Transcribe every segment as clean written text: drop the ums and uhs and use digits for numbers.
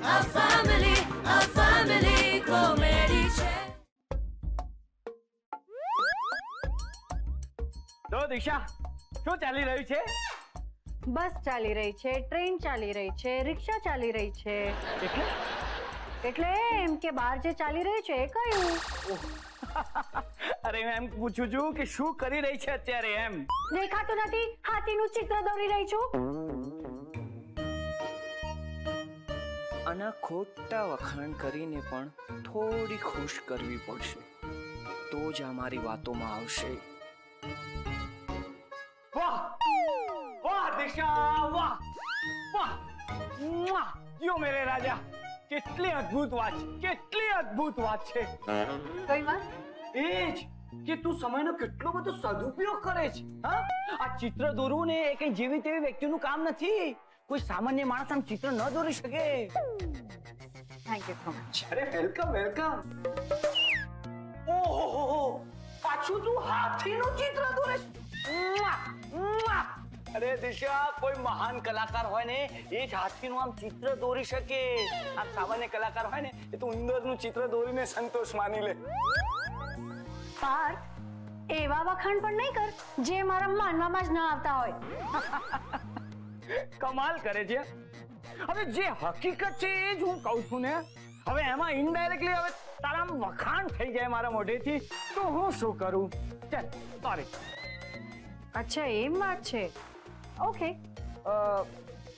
a family comedy છે. તો દિશા શું ચાલી રહ્યું છે? બસ ચાલી રહી છે, ટ્રેન ચાલી રહી છે, રિક્ષા ચાલી રહી છે. એટલે એમ કે બહાર જે ચાલી રહ્યું છે એ કયું? અરે હું એમ પૂછું છું કે શું કરી રહી છે અત્યારે એમ? દેખાતું નથી, હાથીનું ચિત્ર દોરી રહી છું. આના ખોટા વખાણ કરીને પણ થોડી ખુશ કરવી પડશે, તો જ આ મારી વાતોમાં આવશે. વાહ વાહ દિશા, વાહ વાહ, મુઆ! યો મેરે રાજા, કેટલી અદ્ભુત વાત છે, કેટલી અદ્ભુત વાત છે. કઈ વાત? એ જ કે તું સમયનો કેટલો બધો સદુપયોગ કરે છે. હા, આ ચિત્ર દોરવું ને એ કઈ જેવી તેવી વ્યક્તિનું કામ નથી. કોઈ સામાન્ય માણસ આમ ચિત્ર ન દોરી શકે. Thank you so much. અરે વેલકમ વેલકમ. ઓહો, પાછું તું હાથીનું ચિત્ર દોરે છે. મુઆ! મુઆ! અરે દિશા, કોઈ મહાન કલાકાર હોય ને એ જ હાથીનું આમ ચિત્ર દોરી શકે. આમ સામાન્ય કલાકાર હોય ને એ તો ઉંદરનું ચિત્ર દોરીને સંતોષ માની લે. પાર્થ, એવા વખાણ પણ નહીં કર જે મારા માનવામાં જ ન આવતા હોય. કમાલ કરે છે. હવે જે હકીકત છે એ જ હું કહું છું ને. હવે એમાં ઇનડાયરેક્ટલી હવે તારા વખાણ થઈ જાય મારા મોઢેથી તો હું શું કરું? ચાલ, સોરી. અચ્છા, એમ વાત છે. ઓકે.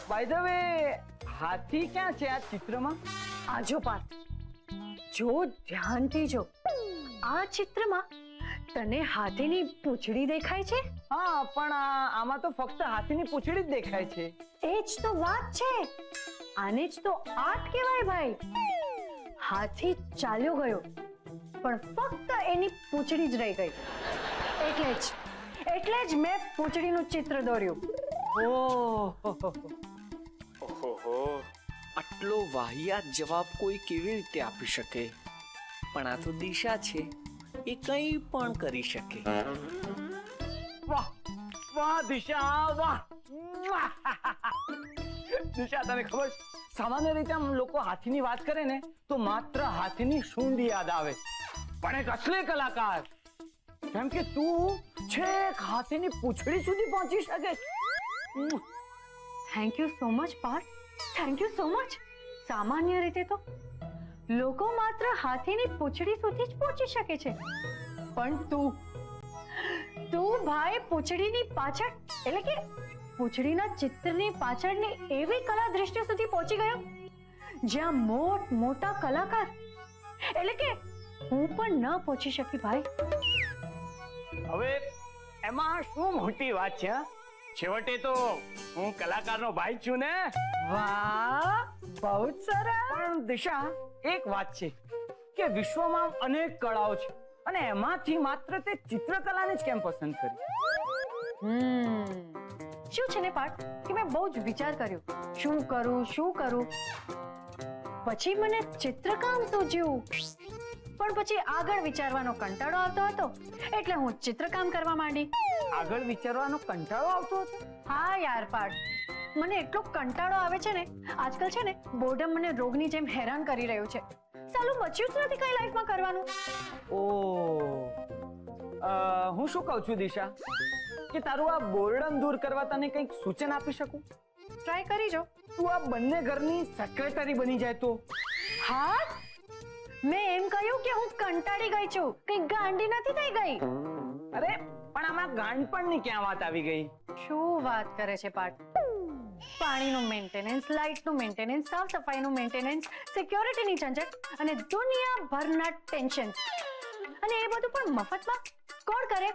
બાય ધ વે, હાથી ક્યાં છે આ ચિત્રમાં? આજો પાર્થ, જો ધ્યાનથી જો. આ ચિત્રમાં તને હાથીની પૂંછડી દેખાય છે? હા, પણ આમાં તો ફક્ત હાથીની પૂંછડી જ દેખાય છે. એ જ તો વાત છે. આને જ તો આર્ટ કહેવાય ભાઈ. હાથી ચાલ્યો ગયો પણ ફક્ત એની પૂંછડી જ રહી ગઈ. એટલે જ મેં પૂંછડીનું ચિત્ર દોર્યું. ઓહો, આટલો વાહિયાત જવાબ કોઈ કેવી રીતે આપી શકે? પણ આ તો દિશા છે, એ કંઈ પણ કરી શકે. વાહ વાહ દિશા, વાહ. દિશા, તને ખબર છે, સામાન્ય રીતે આમ લોકો હાથીની વાત કરે ને તો માત્ર હાથીની સૂંઢ યાદ આવે. પણ એક અસલી કલાકાર જેમ કે તું છેક હાથીની પૂંછડી સુધી પહોંચી શકે. Thank you so much Parth, thank you so much. સામાન્ય રીતે તો લોકો માત્ર હાથીની પૂંછડી સુધી જ પહોંચી શકે છે, પણ તું ભાઈ પૂંછડીની પાછળ, એટલે કે પૂંછડીના ચિત્રની પાછળની એવી કલા દૃષ્ટિ સુધી પહોંચી ગયો જ્યાં મોટા કલાકાર, એટલે કે હું પણ ન પહોંચી શકી ભાઈ. હવે એમાં શું મોટી વાત છે? છેવટે તો હું કલાકારનો ભાઈ છું ને. વાહ, બહુ સરસ. પણ દિશા, એક વાત છે કે વિશ્વમાં અનેક કળાઓ છે અને એમાંથી માત્ર તે ચિત્રકલાને જ કેમ પસંદ કરી? શું છે ને પાર્થ કે મેં બહુ જ વિચાર કર્યો, શું કરું. પછી મને ચિત્રકામ સૂઝ્યું, પણ પછી આગળ વિચારવાનો કંટાળો આવતો હતો એટલે હું ચિત્રકામ કરવા માંડી. આગળ વિચારવાનો કંટાળો આવતો હતો? હા યાર પાર્થ, મને એટલો કંટાળો આવે છે ને આજકાલ છે ને, બોર્ડમ મને રોગની જેમ હેરાન કરી રહ્યું છે. સાલું બચ્યું જ નથી કઈ લાઈફમાં કરવાનું. હું શું કહું છું દિશા, કે તારું આ બોર્ડમ દૂર કરવા તને કંઈક સૂચન આપી શકું? ટ્રાય કરી જો. તું આ બંને ઘરની સેક્રેટરી બની જાય તો? હા, મેં એમ કહ્યું કે હું કંટાળી ગઈ છું, કઈ ગાંડી નથી થઈ ગઈ. અરે પણ આમાં ગાંડપણની ક્યાં વાત આવી ગઈ? શું વાત કરે છે પાર્થ? પાણીનું મેન્ટેનન્સ, લાઇટનું મેન્ટેનન્સ, સાફ સફાઈનું મેન્ટેનન્સ, સિક્યોરિટીની ઝંઝટ અને દુનિયાભરના ટેન્શન, અને એ બધું પણ મફતમાં કોણ કરે?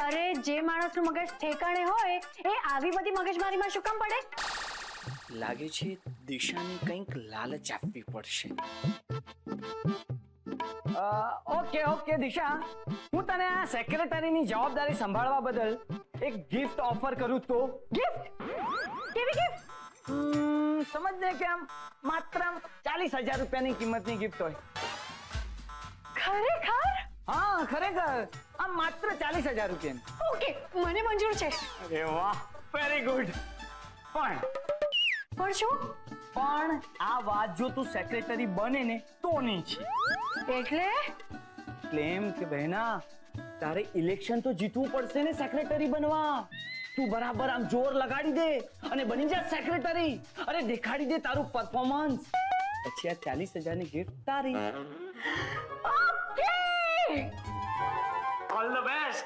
અરે જે માણસનું મગજ ઠેકાણે હોય એ આવી બધી મગજમારીમાં શું કામ પડે? લાગે છે દિશાને કંઈક લાલચ આપવી પડશે. ઓકે દિશા, હું તને આ સેક્રેટરીની જવાબદારી સંભાળવા બદલ એક ગિફ્ટ ઓફર કરું તો? ગિફ્ટ? કેવી ગિફ્ટ? સમજ ને કે આમ માત્ર 40,000 રૂપિયાની કિંમતની ગિફ્ટ હોય. ખરેખર? હા ખરેખર, આમ માત્ર 40,000 રૂપિયાની. ઓકે, મને મંજૂર છે. અરે વાહ, વેરી ગુડ. પણ શું? પણ આ વાત જો તું સેક્રેટરી બને ને તો નહીં છે. એટલે એમ કે બહેના તારે ઇલેક્શન તો જીતવું પડશે ને સેક્રેટરી બનવા. તું બરાબર આમ જોર લગાડી દે અને બની જા સેક્રેટરી. અરે દેખાડી દે તારું પરફોર્મન્સ. પછી આ 40,000 ની ગિફ્ટ તારી. Okay all the best.